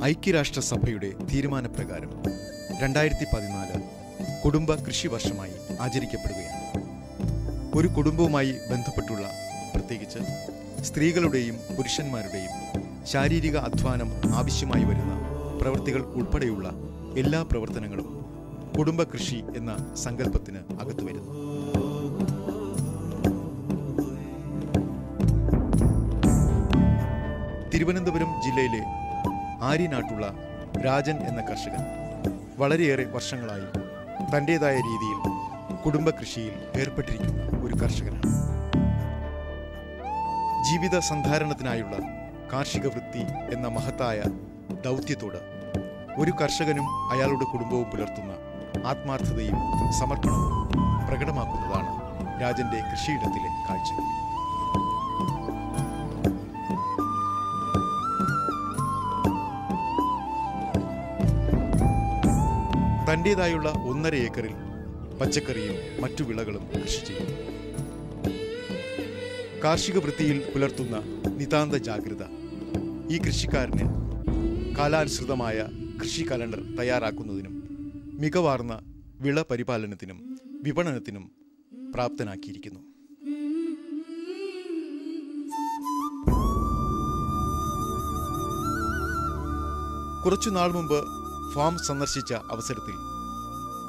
ഐക്യരാഷ്ട്രസഭയുടെ തീരുമാനപ്രകാരം 2014 കുടുംബ കൃഷി വർഷമായി ആചരിക്കപ്പെടുകയാണ്. ഒരു കുടുംബവുമായി ബന്ധപ്പെട്ടുള്ള, പ്രത്യേകിച്ച് സ്ത്രീകളുടെയും പുരുഷന്മാരുടെയും ശാരീരിക അധ്വാനം ആവശ്യമായി വരുന്ന പ്രവൃത്തികൾ ഉൾപ്പെടെയുള്ള എല്ലാ പ്രവർത്തനങ്ങളും കുടുംബ കൃഷി എന്ന സങ്കല്പത്തിന് അകത്തു വരുന്നു. തിരുവനന്തപുരം ജില്ലയിലെ ആര്യനാട്ടുള്ള രാജൻ എന്ന കർഷകൻ വളരെയേറെ വർഷങ്ങളായി തൻ്റേതായ രീതിയിൽ കുടുംബ കൃഷിയിൽ ഏർപ്പെട്ടിരിക്കുന്ന ഒരു കർഷകനാണ്. ജീവിത സന്ധാരണത്തിനായുള്ള കാർഷിക വൃത്തി എന്ന മഹത്തായ ദൗത്യത്തോട് ഒരു കർഷകനും അയാളുടെ കുടുംബവും പുലർത്തുന്ന ആത്മാർത്ഥതയും സമർപ്പണവും പ്രകടമാക്കുന്നതാണ് രാജന്റെ കൃഷിയിടത്തിലെ കാഴ്ച. തൻ്റേതായുള്ള 1.5 ഏക്കറിൽ പച്ചക്കറിയും മറ്റു വിളകളും കൃഷി ചെയ്യുന്നു. കാർഷിക വൃത്തിയിൽ പുലർത്തുന്ന നിതാന്ത ജാഗ്രത ഈ കൃഷിക്കാരന് കാലാനുസൃതമായ കൃഷി കലണ്ടർ തയ്യാറാക്കുന്നതിനും മികവാർന്ന വിള പരിപാലനത്തിനും വിപണനത്തിനും പ്രാപ്തനാക്കിയിരിക്കുന്നു. കുറച്ചുനാൾ മുമ്പ് ഫാം സന്ദർശിച്ച അവസരത്തിൽ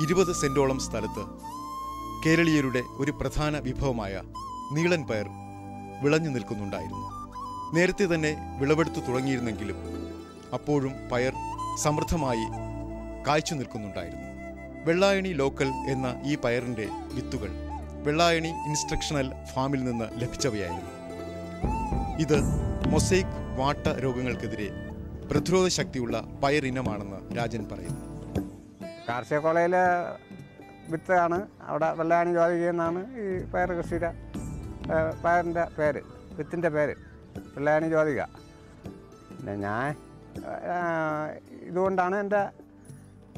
20 സെന്റോളം സ്ഥലത്ത് കേരളീയരുടെ ഒരു പ്രധാന വിഭവമായ നീളൻ പയർ വിളഞ്ഞു നിൽക്കുന്നുണ്ടായിരുന്നു. നേരത്തെ തന്നെ വിളവെടുത്തു തുടങ്ങിയിരുന്നെങ്കിലും അപ്പോഴും പയർ സമൃദ്ധമായി കായ്ച്ചു നിൽക്കുന്നുണ്ടായിരുന്നു. വെള്ളായണി ലോക്കൽ എന്ന ഈ പയറിൻ്റെ വിത്തുകൾ വെള്ളായണി ഇൻസ്ട്രക്ഷണൽ ഫാമിൽ നിന്ന് ലഭിച്ചവയായിരുന്നു. ഇത് മൊസൈക്ക് വാട്ട രോഗങ്ങൾക്കെതിരെ പ്രതിരോധ ശക്തിയുള്ള പയർ ഇനമാണെന്ന് രാജൻ പറയുന്നു. കാർഷിക കോളേജിലെ വിത്താണ്. അവിടെ വെള്ളായണി ജ്യോതിക എന്നാണ് ഈ പയർ കൃഷിയുടെ പയറിൻ്റെ പേര്, വിത്തിൻ്റെ പേര് വെള്ളായണി ജ്യോതിക. പിന്നെ ഞാൻ ഇതുകൊണ്ടാണ് എൻ്റെ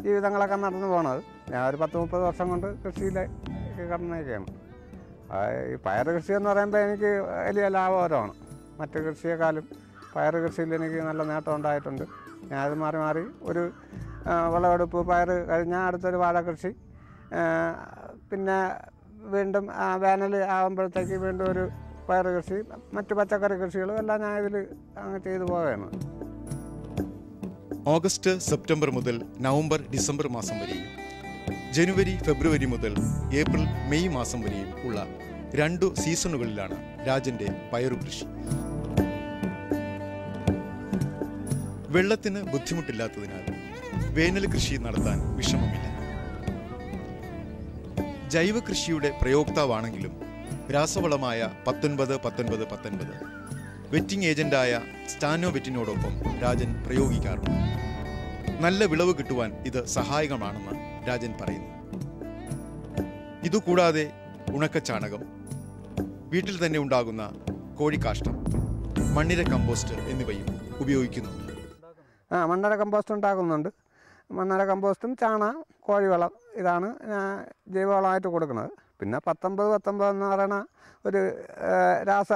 ജീവിതങ്ങളൊക്കെ നടന്നു പോണത്. ഞാൻ ഒരു 10-30 വർഷം കൊണ്ട് കൃഷിയിലേക്ക് കടന്നേക്കാണ്. ഈ പയർ കൃഷി എന്ന് പറയുമ്പോൾ എനിക്ക് വലിയ ലാഭകരമാണ്. മറ്റ് കൃഷിയെക്കാളും പയർ കൃഷിയിൽ എനിക്ക് നല്ല നേട്ടം ഉണ്ടായിട്ടുണ്ട്. ഞാനത് മാറി മാറി ഒരു വിളവെടുപ്പ് പയർ കഴിഞ്ഞാൽ അടുത്തൊരു വാഴ കൃഷി, പിന്നെ വീണ്ടും വേനൽ ആകുമ്പോഴത്തേക്ക് വീണ്ടും ഒരു പയർ കൃഷി, മറ്റ് പച്ചക്കറി കൃഷികളും എല്ലാം ഞാൻ ഇതിൽ അങ്ങ് ചെയ്തു പോവുകയാണ്. ഓഗസ്റ്റ് സെപ്റ്റംബർ മുതൽ നവംബർ ഡിസംബർ മാസം വരെയും ജനുവരി ഫെബ്രുവരി മുതൽ ഏപ്രിൽ മെയ് മാസം വരെയും ഉള്ള 2 സീസണുകളിലാണ് രാജന്റെ പയറു കൃഷി. വെള്ളത്തിന് ബുദ്ധിമുട്ടില്ലാത്തതിനാൽ വേനൽ കൃഷി നടത്താൻ വിഷമമില്ല. ജൈവ കൃഷിയുടെ പ്രയോക്താവാണെങ്കിലും രാസവളമായ 19-19-19 വെറ്റിംഗ് ഏജന്റായ സ്റ്റാനോവെറ്റിനോടൊപ്പം രാജൻ പ്രയോഗിക്കാറുണ്ട്. നല്ല വിളവ് കിട്ടുവാൻ ഇത് സഹായകമാണെന്ന് രാജൻ പറയുന്നു. ഇതുകൂടാതെ ഉണക്കച്ചാണകം, വീട്ടിൽ തന്നെ ഉണ്ടാകുന്ന കോഴിക്കാഷ്ടം, മണ്ണിര കമ്പോസ്റ്റ് എന്നിവയും ഉപയോഗിക്കുന്നുണ്ട്. മണ്ണര കമ്പോസ്റ്റ് ഉണ്ടാക്കുന്നുണ്ട്. മണ്ണര കമ്പോസ്റ്റും ചാണകം, കോഴിവളം, ഇതാണ് ജൈവവളമായിട്ട് കൊടുക്കുന്നത്. പിന്നെ 19-19 എന്ന് പറയുന്ന ഒരു രാസ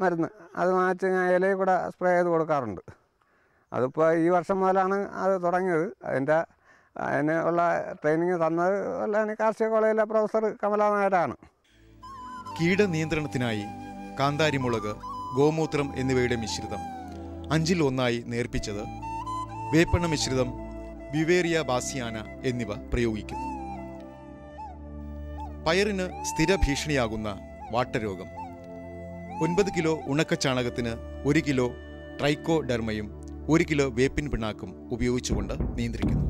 മരുന്ന്, അത് വാങ്ങിച്ച് ഞാൻ ഇലയിൽ കൂടെ സ്പ്രേ ചെയ്ത് കൊടുക്കാറുണ്ട്. അതിപ്പോൾ ഈ വർഷം മുതലാണ് അത് തുടങ്ങിയത്. അതിന് ഉള്ള ട്രെയിനിങ് തന്നത് വെള്ളായണി കാർഷിക കോളേജിലെ പ്രൊഫസർ കമല നായരാണ്. കീടനിയന്ത്രണത്തിനായി കാന്താരിമുളക്, ഗോമൂത്രം എന്നിവയുടെ മിശ്രിതം 5-1 നേർപ്പിച്ചത്, വേപ്പെണ്ണ മിശ്രിതം, ബിവേറിയ ബാസിയാന എന്നിവ പ്രയോഗിക്കുന്നു. പയറിന് സ്ഥിര ഭീഷണിയാകുന്ന വാട്ടരോഗം 9 കിലോ ഉണക്കച്ചാണകത്തിന് 1 കിലോ ട്രൈക്കോഡെർമയും 1 കിലോ വേപ്പിൻ പിണ്ണാക്കും ഉപയോഗിച്ചുകൊണ്ട് നിയന്ത്രിക്കുന്നു.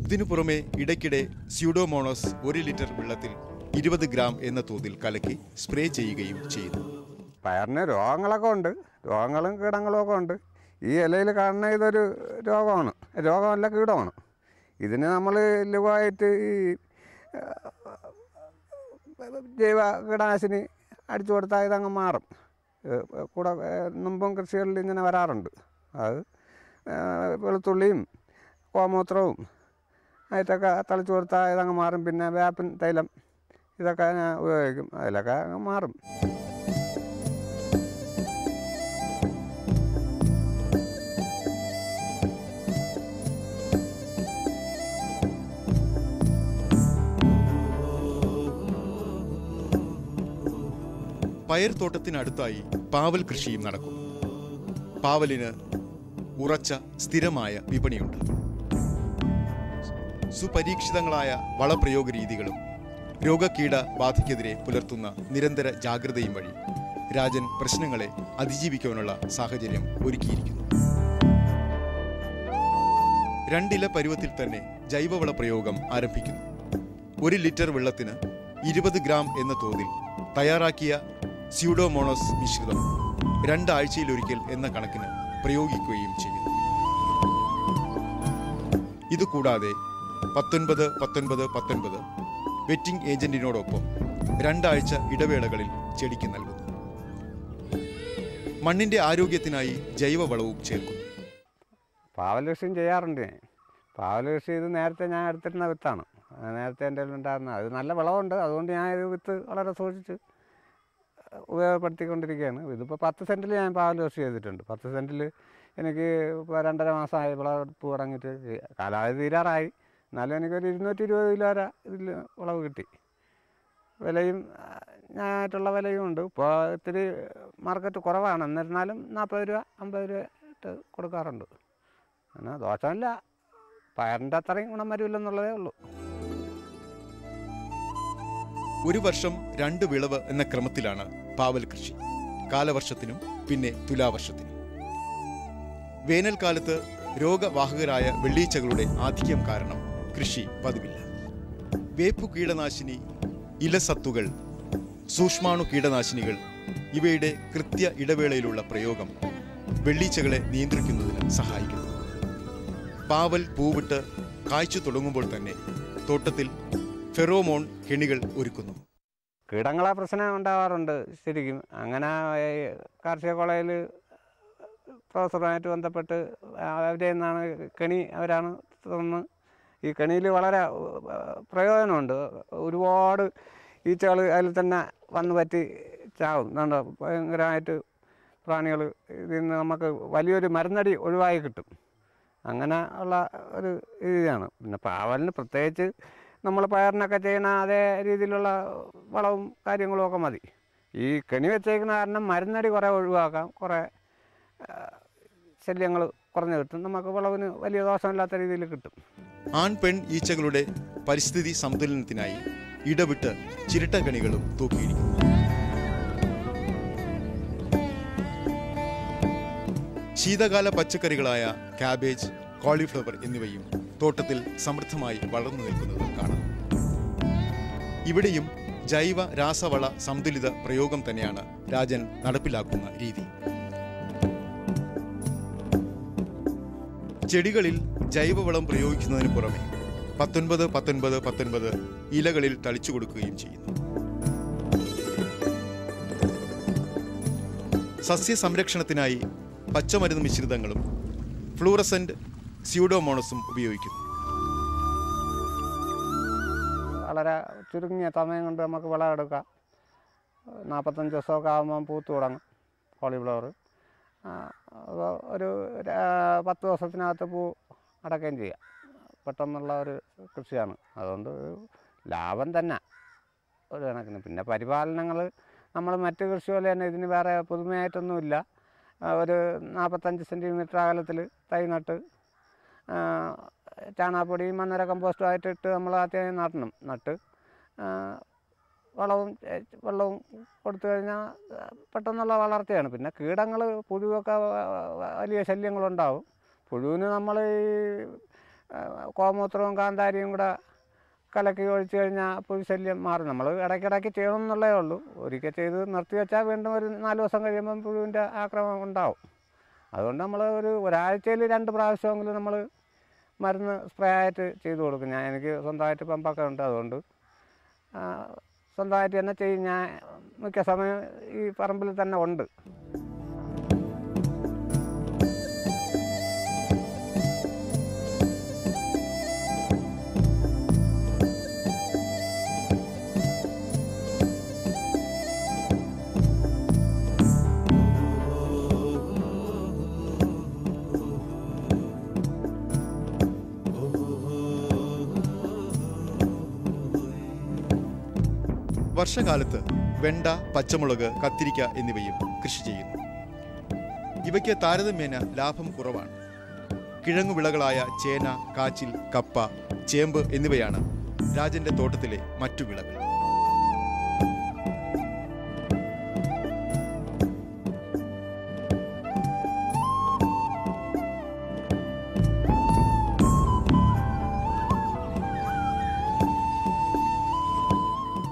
ഇതിനു പുറമെ ഇടയ്ക്കിടെ സ്യൂഡോമോണോസ് 1 ലിറ്റർ വെള്ളത്തിൽ 20 ഗ്രാം എന്ന തോതിൽ കലക്കി സ്പ്രേ ചെയ്യുകയും ചെയ്യുന്നു. പയറിന് രോഗങ്ങളൊക്കെ ഉണ്ട്, രോഗങ്ങളും കീടങ്ങളും ഒക്കെ ഉണ്ട്. ഈ ഇലയിൽ കാണുന്ന ഇതൊരു രോഗമാണ്, രോഗമല്ല കീടമാണ്. ഇതിന് നമ്മൾ ലഘുവായിട്ട് ഈ ജൈവ കീടനാശിനി അടിച്ചു കൊടുത്താൽ ഇതങ്ങ് മാറും. കൂടെ മുമ്പും കൃഷികളിൽ ഇങ്ങനെ വരാറുണ്ട്. അത് വെളുത്തുള്ളിയും ഗോമൂത്രവും ആയിട്ടൊക്കെ തളിച്ചു കൊടുത്താൽ ഇതങ്ങ് മാറും. പിന്നെ വേപ്പിൻ തൈലം ഇതൊക്കെ ഞാൻ ഉപയോഗിക്കും, അതിലൊക്കെ അങ്ങ് മാറും. പയർ തോട്ടത്തിനടുത്തായി പാവൽ കൃഷിയും നടക്കുന്നു. പാവലിന് ഉറച്ച സ്ഥിരമായ വിപണിയുണ്ട്. സുപരീക്ഷിതങ്ങളായ വളപ്രയോഗ രീതികളും രോഗകീട ബാധയ്ക്കെതിരെ പുലർത്തുന്ന നിരന്തര ജാഗ്രതയും വഴി രാജൻ പ്രശ്നങ്ങളെ അതിജീവിക്കാനുള്ള സാഹചര്യം ഒരുക്കിയിരിക്കുന്നു. 2 ഇല പരുവത്തിൽ തന്നെ ജൈവവള പ്രയോഗം ആരംഭിക്കുന്നു. 1 ലിറ്റർ വെള്ളത്തിന് 20 ഗ്രാം എന്ന തോതിൽ തയ്യാറാക്കിയ സ്യൂഡോമോണസ് മിശ്രിതം 2 ആഴ്ചയിലൊരിക്കൽ എന്ന കണക്കിന് പ്രയോഗിക്കുകയും ചെയ്യുന്നു. ഇതുകൂടാതെ 19-19-19 വെറ്റിംഗ് ഏജന്റിനോടൊപ്പം 2 ആഴ്ച ഇടവേളകളിൽ ചെടിക്ക് നൽകുന്നു. മണ്ണിന്റെ ആരോഗ്യത്തിനായി ജൈവവളവും ചേർക്കുന്നു. പാവൽ കൃഷിയും ചെയ്യാറുണ്ട്. പാവൽ കൃഷി ഇത് നേരത്തെ ഞാൻ എടുത്തിരുന്ന വിത്താണ്. നേരത്തെ എൻ്റെ ഉണ്ടായിരുന്ന അത് നല്ല വിളവുണ്ട്. അതുകൊണ്ട് ഞാൻ ഇത് വിത്ത് വളരെ സൂക്ഷിച്ച് ഉപയോഗപ്പെടുത്തിക്കൊണ്ടിരിക്കുകയാണ്. ഇതിപ്പോൾ 10 സെൻറ്റിൽ ഞാൻ പാവൽ കൃഷി ചെയ്തിട്ടുണ്ട്. 10 സെൻറ്റിൽ എനിക്ക് ഇപ്പോൾ 2.5 മാസമായി വിളവെടുപ്പ് തുടങ്ങിയിട്ട്. കാലാവധി തീരാറായി. എന്നാലും എനിക്കൊരു 220 കിലോ വരെ ഇതിൽ വിളവ് കിട്ടി. വിലയും ഞാനായിട്ടുള്ള വിലയും ഉണ്ട്. ഇപ്പോൾ ഇത്തിരി മാർക്കറ്റ് കുറവാണ്. എന്നിരുന്നാലും 40 രൂപ 50 രൂപ ഇട്ട് കൊടുക്കാറുണ്ട്. അങ്ങനെ ദോഷമില്ല. പയറിൻ്റെ അത്രയും ഗുണം വരില്ലെന്നുള്ളതേ ഉള്ളൂ. ഒരു വർഷം 2 വിളവ് എന്ന ക്രമത്തിലാണ് പാവൽ കൃഷി. കാലവർഷത്തിനും പിന്നെ തുലാവർഷത്തിനും. വേനൽക്കാലത്ത് രോഗവാഹകരായ വെള്ളീച്ചകളുടെ ആധിക്യം കാരണം കൃഷി പതിവില്ല. വേപ്പു കീടനാശിനി, ഇലസത്തുകൾ, സൂക്ഷ്മാണു കീടനാശിനികൾ ഇവയുടെ കൃത്യ ഇടവേളയിലുള്ള പ്രയോഗം വെള്ളീച്ചകളെ നിയന്ത്രിക്കുന്നതിന് സഹായിക്കുന്നു. പാവൽ പൂവിട്ട് കായ്ച്ചു തുടങ്ങുമ്പോൾ തന്നെ തോട്ടത്തിൽ ഫെറോമോൺ കെണികൾ ഒരുക്കുന്നു. കീടങ്ങളെ പ്രശ്നം ഉണ്ടാവാറുണ്ട് ശരിക്കും. അങ്ങനെ കാർഷിക കോളേജിൽ പ്രൊഫസറുമായിട്ട് ബന്ധപ്പെട്ട് അവരിൽ നിന്നാണ് അവരാണ് തന്ന്. ഈ കെണിയിൽ വളരെ പ്രയോജനമുണ്ട്. ഒരുപാട് ഈച്ചകൾ അതിൽ തന്നെ വന്ന് പറ്റി ചാവും. എന്താ ഭയങ്കരമായിട്ട് പ്രാണികൾ ഇതിൽ നിന്ന് നമുക്ക് വലിയൊരു മരുന്നടി ഒഴിവായി കിട്ടും. അങ്ങനെ ഉള്ള ഒരു രീതിയാണ്. പിന്നെ പാവലിന് പ്രത്യേകിച്ച് നമ്മൾ പയറിനൊക്കെ ചെയ്യുന്ന അതേ രീതിയിലുള്ള വളവും കാര്യങ്ങളും ഒക്കെ മതി. ഈ കെണി വെച്ചേക്കുന്ന കാരണം മരുന്നടി കുറേ ഒഴിവാക്കാം. കുറേ ശല്യങ്ങൾ കുറഞ്ഞു കിട്ടും. നമുക്ക് വിളവിന് വലിയ ദോഷമില്ലാത്ത രീതിയിൽ കിട്ടും. ആൺ പെൺ ഈച്ചകളുടെ പരിസ്ഥിതി സന്തുലനത്തിനായി ഇടവിട്ട് ചിരട്ടക്കണികളും തൂക്കിയിരിക്കുന്നു. ശീതകാല പച്ചക്കറികളായ കാബേജ്, കോളിഫ്ലവർ എന്നിവയും തോട്ടത്തിൽ സമൃദ്ധമായി വളർന്നു നിൽക്കുന്നത് കാണാം. ഇവിടെയും ജൈവ രാസവള സന്തുലിത പ്രയോഗം തന്നെയാണ് രാജൻ നടപ്പിലാക്കുന്ന രീതി. ചെടികളിൽ ജൈവവളം പ്രയോഗിക്കുന്നതിന് പുറമെ 19-19-19 ഇലകളിൽ തളിച്ചു കൊടുക്കുകയും ചെയ്യുന്നു. സസ്യ സംരക്ഷണത്തിനായി പച്ചമരുന്ന് മിശ്രിതങ്ങളും ഫ്ലൂറസെന്റ് സ്യൂഡോമോണസും ഉപയോഗിക്കുന്നു. വളരെ ചുരുങ്ങിയ സമയം കൊണ്ട് നമുക്ക് വിളവെടുക്കാം. 45 ദിവസമൊക്കെ ആകുമ്പം പൂത്ത് തുടങ്ങും കോളിഫ്ലവർ. ഒരു 10 ദിവസത്തിനകത്ത് പൂ അടക്കുകയും ചെയ്യാം. പെട്ടെന്നുള്ള ഒരു കൃഷിയാണ്. അതുകൊണ്ട് ലാഭം തന്നെ ഒരു കണക്കിന്. പിന്നെ പരിപാലനങ്ങൾ നമ്മൾ മറ്റ് കൃഷി പോലെ തന്നെ ഇതിന് വേറെ പുതുമയായിട്ടൊന്നുമില്ല. ഒരു 45 സെൻറ്റിമീറ്റർ അകലത്തിൽ തൈ നട്ട് ചാണകപ്പൊടിയും മണ്ണര കമ്പോസ്റ്റുമായിട്ട് ഇട്ട് നമ്മൾ ആദ്യം നട്ട് വെള്ളവും കൊടുത്തു കഴിഞ്ഞാൽ പെട്ടെന്നുള്ള വളർച്ചയാണ്. പിന്നെ കീടങ്ങൾ പുഴുവൊക്കെ വലിയ ശല്യങ്ങളുണ്ടാവും. പുഴുവിന് നമ്മൾ ഈ കോമൂത്രവും കാന്താരിയും കൂടെ കലക്കി ഒഴിച്ചു കഴിഞ്ഞാൽ പുഴു ശല്യം മാറും. നമ്മൾ ഇടയ്ക്കിടയ്ക്ക് ചെയ്യണം എന്നുള്ളതേ ഉള്ളൂ. ഒരിക്കൽ ചെയ്ത് നിർത്തി വെച്ചാൽ വീണ്ടും ഒരു 4 ദിവസം കഴിയുമ്പം പുഴുവിൻ്റെ ആക്രമണം ഉണ്ടാവും. അതുകൊണ്ട് നമ്മൾ ഒരാഴ്ചയിൽ 2 പ്രാവശ്യമെങ്കിലും നമ്മൾ മരുന്ന് സ്പ്രേ ആയിട്ട് ചെയ്തു കൊടുക്കും. എനിക്ക് സ്വന്തമായിട്ട് പമ്പൊക്കെ ഉണ്ട്. അതുകൊണ്ട് സ്വന്തമായിട്ട് തന്നെ ചെയ്യും. ഞാൻ മിക്ക സമയം ഈ പറമ്പിൽ തന്നെ ഉണ്ട്. വർഷകാലത്ത് വെണ്ട, പച്ചമുളക്, കത്തിരിക്ക എന്നിവയും കൃഷി ചെയ്യുന്നു. ഇവയ്ക്ക് താരതമ്യേന ലാഭം കുറവാണ്. കിഴങ്ങുവിളകളായ ചേന, കാച്ചിൽ, കപ്പ, ചേമ്പ് എന്നിവയാണ് രാജന്റെ തോട്ടത്തിലെ മറ്റു വിളകൾ.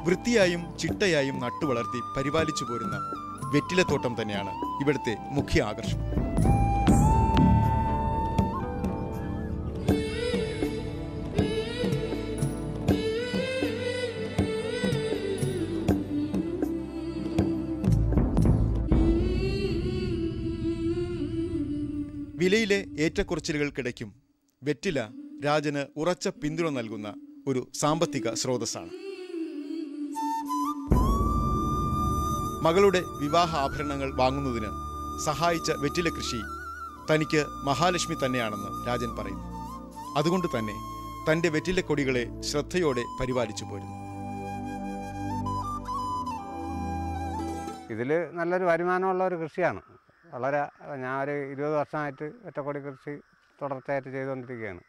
വൃത്തിയായും ചിട്ടയായും നട്ടുവളർത്തി പരിപാലിച്ചു പോരുന്ന വെറ്റിലത്തോട്ടം തന്നെയാണ് ഇവിടുത്തെ മുഖ്യ ആകർഷണം. വിലയിലെ ഏറ്റക്കുറച്ചിലുകൾക്കിടയ്ക്കും വെറ്റില രാജന് ഉറച്ച പിന്തുണ നൽകുന്ന ഒരു സാമ്പത്തിക സ്രോതസ്സാണ്. മകളുടെ വിവാഹ ആഭരണങ്ങൾ വാങ്ങുന്നതിന് സഹായിച്ച വെറ്റില കൃഷി തനിക്ക് മഹാലക്ഷ്മി തന്നെയാണെന്ന് രാജൻ പറയുന്നു. അതുകൊണ്ട് തന്നെ തൻ്റെ വെറ്റില കൊടികളെ ശ്രദ്ധയോടെ പരിപാലിച്ചു പോരുന്നു. ഇതിൽ നല്ലൊരു വരുമാനമുള്ള ഒരു കൃഷിയാണ്. ഞാൻ ഒരു 20 വർഷമായിട്ട് വെറ്റക്കൊടി കൃഷി തുടർച്ചയായിട്ട് ചെയ്തുകൊണ്ടിരിക്കുകയാണ്.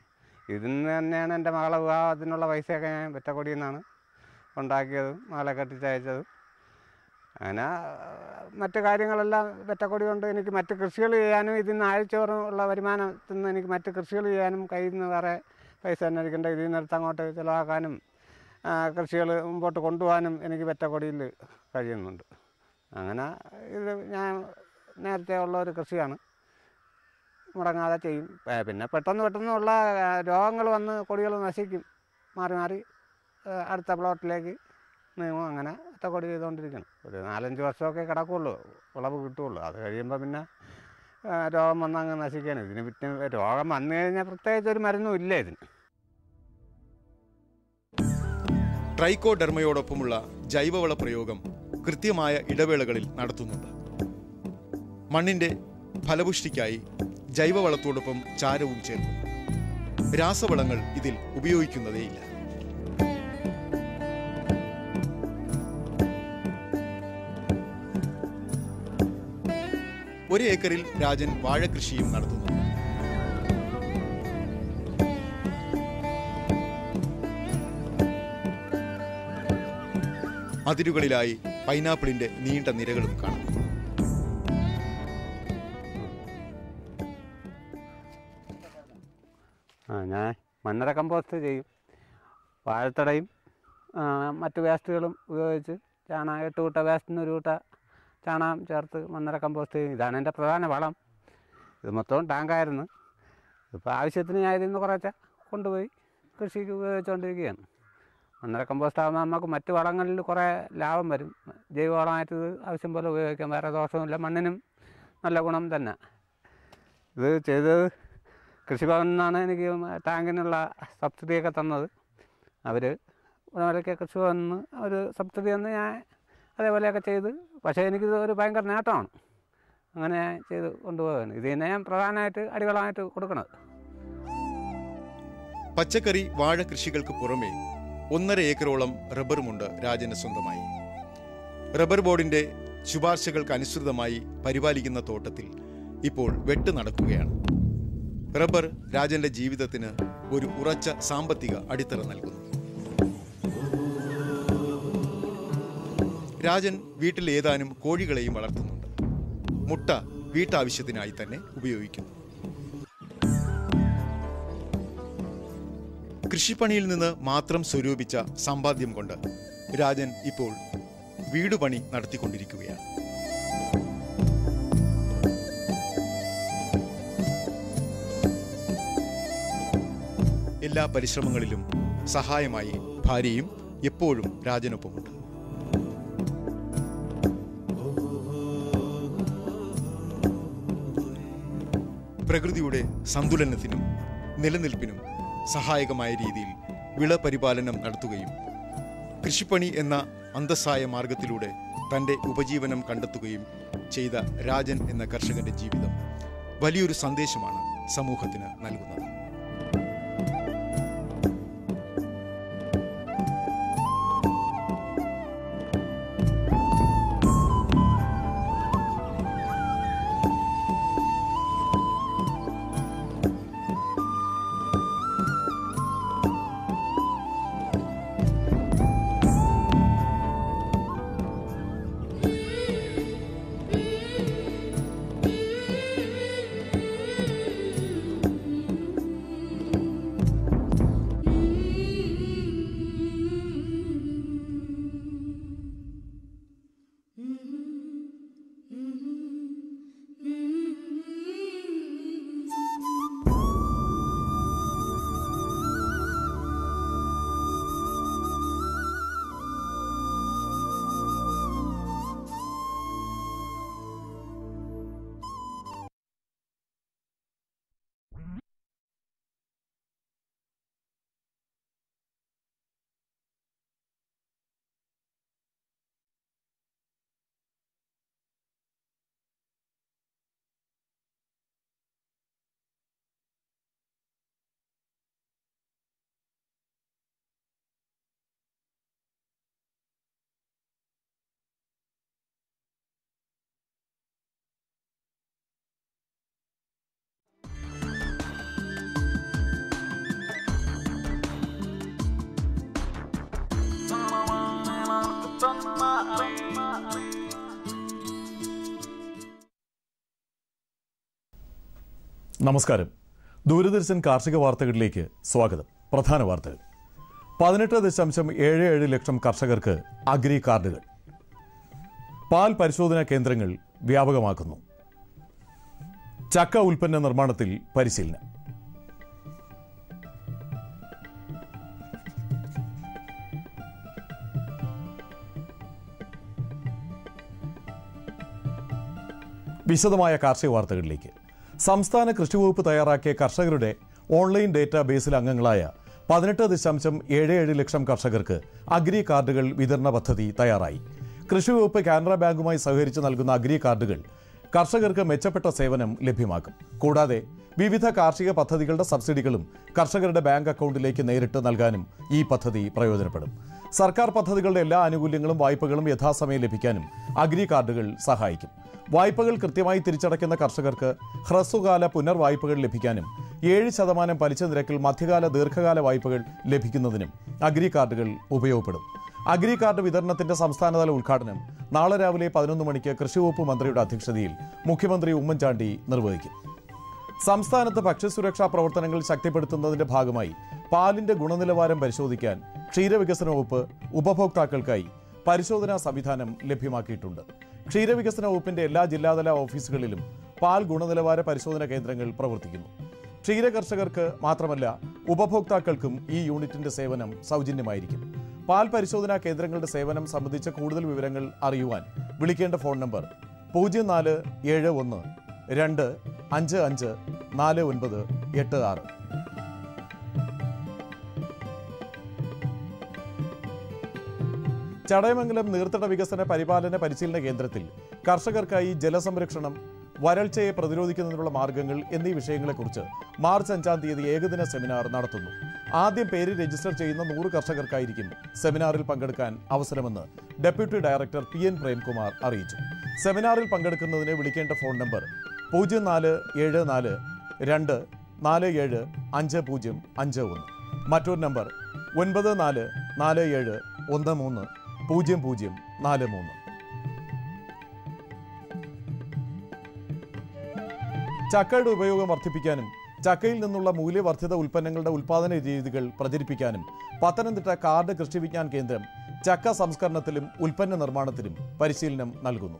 ഇതിൽ നിന്ന് തന്നെയാണ് എൻ്റെ മകളെ വിവാഹത്തിനുള്ള പൈസയൊക്കെ ഞാൻ വെറ്റക്കൊടിയിൽ നിന്നാണ് ഉണ്ടാക്കിയതും മകളെ കെട്ടിച്ചയച്ചതും. അങ്ങനെ മറ്റു കാര്യങ്ങളെല്ലാം വെറ്റക്കൊടി കൊണ്ട് എനിക്ക് മറ്റ് കൃഷികൾ ചെയ്യാനും ഇതിൽ നിന്ന് ആഴ്ചയോറുള്ള വരുമാനത്തിൽ നിന്ന് എനിക്ക് മറ്റ് കൃഷികൾ ചെയ്യാനും കയ്യിൽ നിന്ന് വേറെ പൈസ അന്വേഷിക്കേണ്ട ഇതിൽ നിന്ന് എടുത്ത് അങ്ങോട്ട് ചിലവാക്കാനും കൃഷികൾ മുമ്പോട്ട് കൊണ്ടുപോകാനും എനിക്ക് വെറ്റക്കൊടിയിൽ കഴിയുന്നുണ്ട്. അങ്ങനെ ഇത് ഞാൻ നേരത്തെ ഉള്ള ഒരു കൃഷിയാണ്, മുടങ്ങാതെ ചെയ്യും. പിന്നെ പെട്ടെന്നുള്ള രോഗങ്ങൾ വന്ന് കൊടികൾ നശിക്കും, മാറി മാറി അടുത്ത പ്ലോട്ടിലേക്ക് നീങ്ങും. അങ്ങനെ വെറ്റക്കൊടി ചെയ്തുകൊണ്ടിരിക്കണം. ഒരു 4-5 വർഷമൊക്കെ കിടക്കുകയുള്ളൂ, വിളവ് കിട്ടുകയുള്ളൂ. അത് കഴിയുമ്പോൾ പിന്നെ രോഗം വന്ന് അങ്ങ് നശിക്കുകയാണ്. ഇതിന് പിന്നെ രോഗം വന്നു കഴിഞ്ഞാൽ പ്രത്യേകിച്ച് ഒരു മരുന്നും ഇല്ല ഇതിന്. ട്രൈക്കോഡെർമയോടൊപ്പമുള്ള ജൈവവള പ്രയോഗം കൃത്യമായ ഇടവേളകളിൽ നടത്തുന്നുണ്ട്. മണ്ണിൻ്റെ ഫലപുഷ്ടിക്കായി ജൈവവളത്തോടൊപ്പം ചാരവും ചേർക്കും. രാസവളങ്ങൾ ഇതിൽ ഉപയോഗിക്കുന്നതേയില്ല. ഒരു ഏക്കറിൽ രാജൻ വാഴകൃഷിയും നടത്തുന്നു. അതിരുകളിലായി പൈനാപ്പിളിന്റെ നീണ്ട നിരകളും കാണാം. ഞാൻ മണ്ണര കമ്പോസ്റ്റ് ചെയ്യും. വാഴത്തടയും മറ്റു വേസ്റ്റുകളും ഉപയോഗിച്ച് 8 കൂട്ട വേസ്റ്റിന് 1 കൂട്ട ചാണകം ചേർത്ത് മണ്ണര കമ്പോസ്റ്റ് ചെയ്യും. ഇതാണ് എൻ്റെ പ്രധാന വളം. ഇത് മൊത്തവും ടാങ്കായിരുന്നു. ഇപ്പോൾ ആവശ്യത്തിന് ഞാൻ ഇതിൽ നിന്ന് കുറച്ച് കൊണ്ടുപോയി കൃഷിക്ക് ഉപയോഗിച്ചുകൊണ്ടിരിക്കുകയാണ്. മണ്ണര കമ്പോസ്റ്റ് ആകുമ്പോൾ നമുക്ക് മറ്റു വളങ്ങളിൽ കുറേ ലാഭം വരും. ജൈവവളമായിട്ട് ഇത് ആവശ്യം പോലെ ഉപയോഗിക്കാം, വേറെ ദോഷമില്ല, മണ്ണിനും നല്ല ഗുണം തന്നെ. ഇത് ചെയ്തത് കൃഷിഭവനിൽ നിന്നാണ് എനിക്ക് ടാങ്കിനുള്ള സബ്സിഡിയൊക്കെ തന്നത്. അവർ ഉടമലൊക്കെ കൃഷിഭവനിൽ നിന്ന് ഒരു സബ്സിഡി തന്ന് ഞാൻ അതേപോലെയൊക്കെ ചെയ്ത്. പക്ഷേ എനിക്കിത് ഒരു ഭയങ്കര നേട്ടമാണ്. അങ്ങനെ ചെയ്ത് കൊണ്ടുപോകാൻ ഇത് തന്നെ ഞാൻ പ്രധാനമായിട്ട് അടിവളമായിട്ട് കൊടുക്കുന്നത്. പച്ചക്കറി, വാഴ കൃഷികൾക്ക് പുറമെ 1.5 ഏക്കറോളം റബ്ബറുമുണ്ട് രാജന് സ്വന്തമായി. റബ്ബർ ബോർഡിന്റെ ശുപാർശകൾക്ക് അനുസൃതമായി പരിപാലിക്കുന്ന തോട്ടത്തിൽ ഇപ്പോൾ വെട്ട് നടക്കുകയാണ്. റബ്ബർ രാജന്റെ ജീവിതത്തിന് ഒരു ഉറച്ച സാമ്പത്തിക അടിത്തറ നൽകുന്നു. രാജൻ വീട്ടിൽ ഏതാനും കോഴികളെയും വളർത്തുന്നുണ്ട്. മുട്ട വീട്ടാവശ്യത്തിനായി തന്നെ ഉപയോഗിക്കുന്നു. കൃഷിപ്പണിയിൽ നിന്ന് മാത്രം സ്വരൂപിച്ച സമ്പാദ്യം കൊണ്ട് രാജൻ ഇപ്പോൾ വീടുപണി നടത്തിക്കൊണ്ടിരിക്കുകയാണ്. എല്ലാ പരിശ്രമങ്ങളിലും സഹായമായി ഭാര്യയും എപ്പോഴും രാജനൊപ്പമുണ്ട്. പ്രകൃതിയുടെ സന്തുലനത്തിനും നിലനിൽപ്പിനും സഹായകമായ രീതിയിൽ വിള പരിപാലനം നടത്തുകയും കൃഷിപ്പണി എന്ന അന്തസ്സായ മാർഗത്തിലൂടെ തൻ്റെ ഉപജീവനം കണ്ടെത്തുകയും ചെയ്ത രാജൻ എന്ന കർഷകന്റെ ജീവിതം വലിയൊരു സന്ദേശമാണ് സമൂഹത്തിന് നൽകുന്നത്. നമസ്കാരം. ദൂരദർശൻ കാർഷിക വാർത്തകളിലേക്ക് സ്വാഗതം. പ്രധാന വാർത്തകൾ. 18.77 ലക്ഷം കർഷകർക്ക് അഗ്രി കാർഡുകൾ. പാൽ പരിശോധനാ കേന്ദ്രങ്ങൾ വ്യാപകമാക്കുന്നു. ചക്ക ഉൽപ്പന്ന നിർമ്മാണത്തിൽ പരിശീലനം. വിശദമായ കാർഷിക വാർത്തകളിലേക്ക്. സംസ്ഥാന കൃഷിവകുപ്പ് തയ്യാറാക്കിയ കർഷകരുടെ ഓൺലൈൻ ഡേറ്റാബേസിൽ അംഗങ്ങളായ 18.77 ലക്ഷം കർഷകർക്ക് അഗ്രി കാർഡുകൾ വിതരണ പദ്ധതി തയ്യാറായി. കൃഷിവകുപ്പ് കാനറ ബാങ്കുമായി സഹകരിച്ച് നൽകുന്ന അഗ്രി കാർഡുകൾ കർഷകർക്ക് മെച്ചപ്പെട്ട സേവനം ലഭ്യമാക്കും. കൂടാതെ വിവിധ കാർഷിക പദ്ധതികളുടെ സബ്സിഡികളും കർഷകരുടെ ബാങ്ക് അക്കൗണ്ടിലേക്ക് നേരിട്ട് നൽകാനും ഈ പദ്ധതി പ്രയോജനപ്പെടും. സർക്കാർ പദ്ധതികളുടെ എല്ലാ ആനുകൂല്യങ്ങളും വായ്പകളും യഥാസമയം ലഭിക്കാനും അഗ്രി കാർഡുകൾ സഹായിക്കും. വായ്പകൾ കൃത്യമായി തിരിച്ചടയ്ക്കുന്ന കർഷകർക്ക് ഹ്രസ്വകാല പുനർവായ്പകൾ ലഭിക്കാനും 7% പലിശ നിരക്കിൽ മധ്യകാല ദീർഘകാല വായ്പകൾ ലഭിക്കുന്നതിനും അഗ്രി കാർഡുകൾ ഉപയോഗപ്പെടും. അഗ്രി കാർഡ് വിതരണത്തിന്റെ സംസ്ഥാനതല ഉദ്ഘാടനം നാളെ രാവിലെ 11 മണിക്ക് കൃഷിവകുപ്പ് മന്ത്രിയുടെ അധ്യക്ഷതയിൽ മുഖ്യമന്ത്രി ഉമ്മൻചാണ്ടി നിർവഹിക്കും. സംസ്ഥാനത്ത് ഭക്ഷ്യസുരക്ഷാ പ്രവർത്തനങ്ങൾ ശക്തിപ്പെടുത്തുന്നതിന്റെ ഭാഗമായി പാലിന്റെ ഗുണനിലവാരം പരിശോധിക്കാൻ ക്ഷീരവികസന വകുപ്പ് ഉപഭോക്താക്കൾക്കായി പരിശോധനാ സംവിധാനം ലഭ്യമാക്കിയിട്ടുണ്ട്. ക്ഷീരവികസന വകുപ്പിന്റെ എല്ലാ ജില്ലാതല ഓഫീസുകളിലും പാൽ ഗുണനിലവാര പരിശോധനാ കേന്ദ്രങ്ങൾ പ്രവർത്തിക്കുന്നു. ക്ഷീര കർഷകർക്ക് മാത്രമല്ല ഉപഭോക്താക്കൾക്കും ഈ യൂണിറ്റിന്റെ സേവനം സൗജന്യമായിരിക്കും. പാൽ പരിശോധനാ കേന്ദ്രങ്ങളുടെ സേവനം സംബന്ധിച്ച കൂടുതൽ വിവരങ്ങൾ അറിയുവാൻ വിളിക്കേണ്ട ഫോൺ നമ്പർ 0471 255 4986. ചടയമംഗലം നീർത്തട വികസന പരിപാലന പരിശീലന കേന്ദ്രത്തിൽ കർഷകർക്കായി ജലസംരക്ഷണം, വരൾച്ചയെ പ്രതിരോധിക്കുന്നതിനുള്ള മാർഗങ്ങൾ എന്നീ വിഷയങ്ങളെക്കുറിച്ച് മാർച്ച് 5-ാം തീയതി ഏകദിന സെമിനാർ നടത്തുന്നു. ആദ്യം പേര് രജിസ്റ്റർ ചെയ്യുന്ന 100 കർഷകർക്കായിരിക്കും സെമിനാറിൽ പങ്കെടുക്കാൻ അവസരമെന്ന് ഡെപ്യൂട്ടി ഡയറക്ടർ PN പ്രേംകുമാർ അറിയിച്ചു. സെമിനാറിൽ പങ്കെടുക്കുന്നതിന് വിളിക്കേണ്ട ഫോൺ നമ്പർ 0474 247 5051. മറ്റൊരു നമ്പർ 9447 13 0043. ചക്കയുടെ ഉപയോഗം വർദ്ധിപ്പിക്കാനും ചക്കയിൽ നിന്നുള്ള മൂല്യവർദ്ധിത ഉൽപ്പന്നങ്ങളുടെ ഉൽപ്പാദന രീതികൾ പ്രചരിപ്പിക്കാനും പത്തനംതിട്ട കാർഡ് കൃഷി വിജ്ഞാൻ കേന്ദ്രം ചക്ക സംസ്കരണത്തിലും ഉൽപ്പന്ന നിർമ്മാണത്തിലും പരിശീലനം നൽകുന്നു.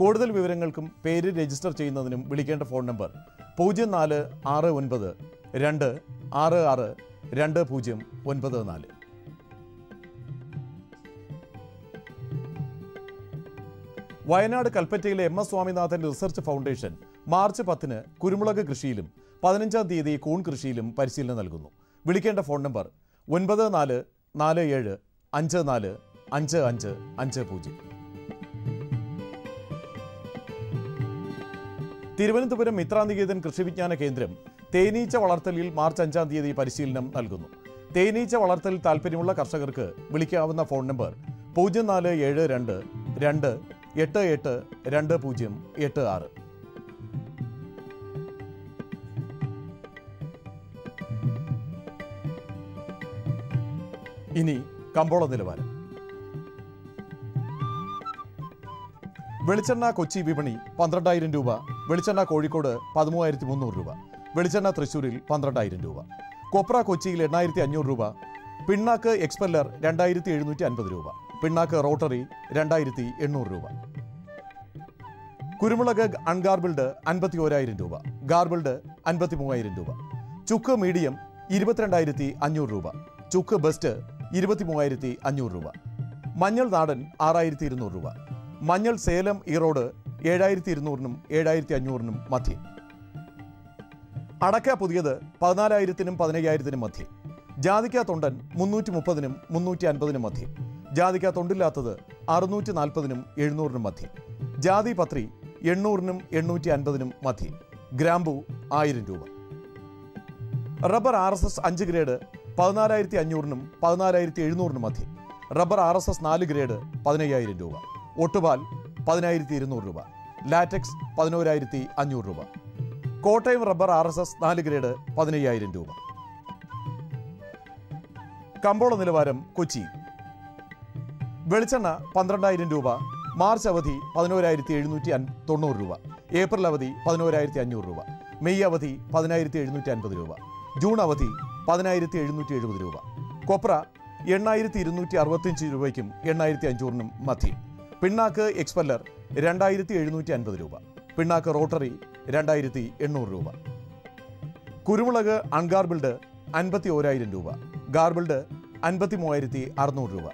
കൂടുതൽ വിവരങ്ങൾക്കും പേര് രജിസ്റ്റർ ചെയ്യുന്നതിനും വിളിക്കേണ്ട ഫോൺ നമ്പർ 0469 266 2094. വയനാട് കൽപ്പറ്റയിലെ MS Swaminathan research foundation March 10-ന് കുരുമുളക് കൃഷിയിലും 15-ാം തീയതി കൂൺ കൃഷിയിലും പരിശീലനം നൽകുന്നു. വിളിക്കേണ്ട ഫോൺ നമ്പർ 9447 54 5550. തിരുവനന്തപുരം മിത്രാനികേതൻ കൃഷിവിജ്ഞാന കേന്ദ്രം തേനീച്ച വളർത്തലിൽ മാർച്ച് 5-ാം തീയതി പരിശീലനം നൽകുന്നു. തേനീച്ച വളർത്തലിൽ താൽപ്പര്യമുള്ള കർഷകർക്ക് വിളിക്കാവുന്ന ഫോൺ നമ്പർ 0472 288 2086. ഇനി കമ്പോള നിലവാരം. വെളിച്ചെണ്ണ കൊച്ചി വിപണി 12,000 രൂപ, വെളിച്ചെണ്ണ കോഴിക്കോട് 13,300 രൂപ, വെളിച്ചെണ്ണ തൃശ്ശൂരിൽ 12,000 രൂപ, കൊപ്ര കൊച്ചിയിൽ 8,500 രൂപ, പിണ്ണാക്ക് എക്സ്പെല്ലർ 2,750 രൂപ, പിണ്ണാക്ക് റോട്ടറി 2,800 രൂപ, കുരുമുളക് അൺഗാർബിൾഡ് 51,000 രൂപ, ഗാർബിൾഡ് 53,000 രൂപ, ചുക്ക് മീഡിയം 22,500 രൂപ, ചുക്ക് ബെസ്റ്റ് 23,500 രൂപ, മഞ്ഞൾ നാടൻ 6,200 രൂപ, മഞ്ഞൾ സേലം ഈറോഡ് 7,200-നും 7,500-നും മധ്യേ, അടക്ക പുതിയത് 14,000-നും 15,000-നും മധ്യേ, ജാതിക്ക തൊണ്ടൻ 330-നും 350-നും മധ്യേ, ജാതിക്ക തൊണ്ടില്ലാത്തത് 640-നും 700-നും മധ്യേ, ജാതി പത്രി 800-നും 850-നും മധ്യേ, ഗ്രാമ്പു 1000 രൂപ. റബ്ബർ RSS 5 ഗ്രേഡ് 14,500-നും 14,700-നും മധ്യേ, റബ്ബർ RSS 4 ഗ്രേഡ് 15,000 രൂപ, ഒട്ടുപാൽ 10,200 രൂപ, ലാറ്റക്സ് 11,500 രൂപ, കോട്ടയം റബ്ബർ RSS 4 ഗ്രേഡ് 15,000 രൂപ. കമ്പോള നിലവാരം കൊച്ചി. വെളിച്ചെണ്ണ 12,000 രൂപ, മാർച്ച് അവധി 11,790 രൂപ, ഏപ്രിൽ അവധി 11,500 രൂപ, മെയ് അവധി 10,750 രൂപ. ജൂൺ അവധി 10,770 രൂപ. കൊപ്ര 8,265 രൂപയ്ക്കും 8,500 മധ്യേ. പിണ്ണാക്ക് എക്സ്പെല്ലർ 2,750 രൂപ. പിണ്ണാക്ക് റോട്ടറി 2,800 രൂപ. കുരുമുളക് അൺഗാർബിൾഡ് 51,000 രൂപ. ഗാർബിൾഡ് 53,600 രൂപ.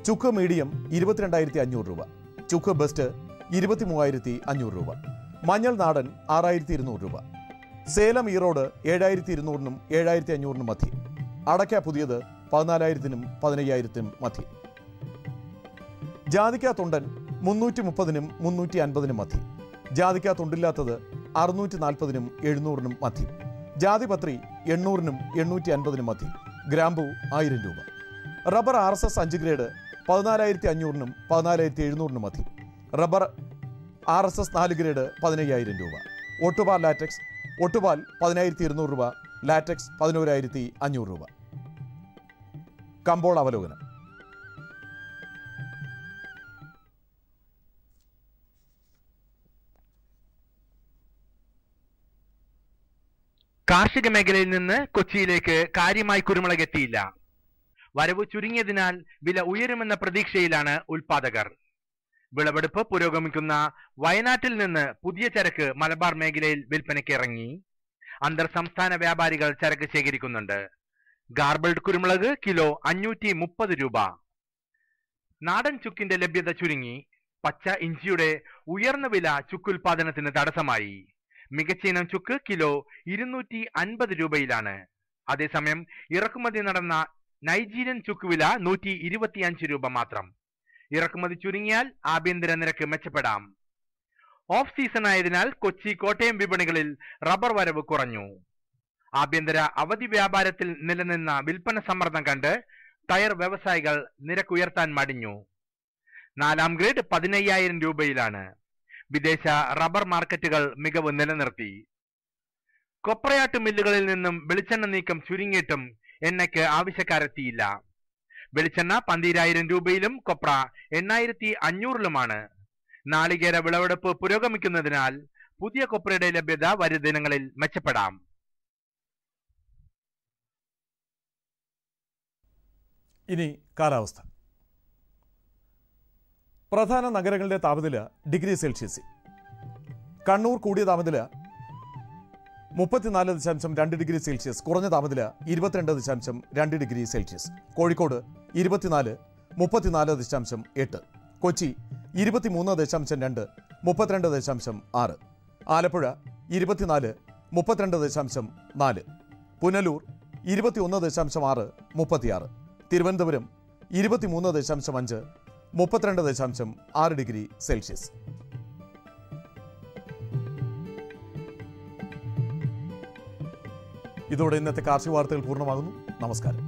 ചുക്ക് മീഡിയം 22,500 രൂപ. ചുക്ക് ബെസ്റ്റ് 23,500 രൂപ. മഞ്ഞൾ നാടൻ 6,200 രൂപ. സേലം ഈറോഡ് 7,200 7,500 മധ്യേ. അടയ്ക്ക പുതിയത് 14,000 15,000 മധ്യേ. ജാതിക്ക തൊണ്ടൻ 330 350 മധ്യേ. ജാതിക്ക തൊണ്ടില്ലാത്തത് 640 700 മധ്യേ. ജാതിപത്രി 800 850 മധ്യേ. ഗ്രാമ്പു 1000 രൂപ. റബ്ബർ RSS 5 ഗ്രേഡ് 14,500 14,700 മധ്യേ. റബ്ബർ RSS 4 ഗ്രേഡ് 15,000 രൂപ. ഒട്ടുപാൽ ലാറ്റക്സ് ഒട്ടുപാൽ 10,200 രൂപ. ലാറ്റക്സ് 11,500 രൂപ. കമ്പോള അവലോകനം. കാർഷിക മേഖലയിൽ നിന്ന് കൊച്ചിയിലേക്ക് കാര്യമായി കുരുമുളക് എത്തിയില്ല. വരവ് ചുരുങ്ങിയതിനാൽ വില ഉയരുമെന്ന പ്രതീക്ഷയിലാണ് ഉൽപാദകർ. വിളവെടുപ്പ് പുരോഗമിക്കുന്ന വയനാട്ടിൽ നിന്ന് പുതിയ ചരക്ക് മലബാർ മേഖലയിൽ വിൽപ്പനയ്ക്ക് ഇറങ്ങി. അന്തർ സംസ്ഥാന വ്യാപാരികൾ ചരക്ക് ശേഖരിക്കുന്നുണ്ട്. ഗാർബിൾഡ് കുരുമുളക് കിലോ 530 രൂപ. നാടൻ ചുക്കിന്റെ ലഭ്യത ചുരുങ്ങി. പച്ച ഇഞ്ചിയുടെ ഉയർന്ന വില ചുക്കുൽപാദനത്തിന് തടസ്സമായി. മികച്ച ഇനം ചുക്ക് കിലോ 250 രൂപയിലാണ്. അതേസമയം ഇറക്കുമതി നടന്ന നൈജീരിയൻ ചുക്ക് വില 125 രൂപ മാത്രം. ഇറക്കുമതി ചുരുങ്ങിയാൽ ആഭ്യന്തര നിരക്ക് മെച്ചപ്പെടാം. ഓഫ് സീസൺ ആയതിനാൽ കൊച്ചി കോട്ടയം വിപണികളിൽ റബ്ബർ വരവ് കുറഞ്ഞു. ആഭ്യന്തര അവധി വ്യാപാരത്തിൽ നിലനിന്ന വിൽപ്പന സമ്മർദ്ദം കണ്ട് ടയർ വ്യവസായികൾ നിരക്കുയർത്താൻ മടിഞ്ഞു. 4ാം ഗ്രേഡ് 15,000 രൂപയിലാണ്. വിദേശ റബ്ബർ മാർക്കറ്റുകൾ മികവ് നിലനിർത്തി. കൊപ്രയാട്ട് മില്ലുകളിൽ നിന്നും വെളിച്ചെണ്ണ നീക്കം ചുരുങ്ങിയിട്ടും എണ്ണയ്ക്ക് ആവശ്യക്കാരെത്തിയില്ല. വെളിച്ചെണ്ണ 12,000 രൂപയിലും കൊപ്ര 8,500ലുമാണ്. നാളികേര വിളവെടുപ്പ് പുരോഗമിക്കുന്നതിനാൽ പുതിയ കൊപ്രയുടെ ലഭ്യത വരും ദിനങ്ങളിൽ മെച്ചപ്പെടാം. ഇനി കാലാവസ്ഥ. പ്രധാന നഗരങ്ങളുടെ താപനില ഡിഗ്രി സെൽഷ്യസിൽ. കണ്ണൂർ കൂടിയ താപനില 34.2 ഡിഗ്രി സെൽഷ്യസ്. കുറഞ്ഞ താപനില 22.2 degree Celsius. Kozhikode 24 34.8. Kochi 23.2 32.6. Alappuzha 24 32.4. Punalur 21.6 36. Thiruvananthapuram 23.5 32.6 degree Celsius. ഇതോടെ ഇന്നത്തെ കാർഷിക വാർത്തകൾ പൂർണ്ണമാകുന്നു. നമസ്കാരം.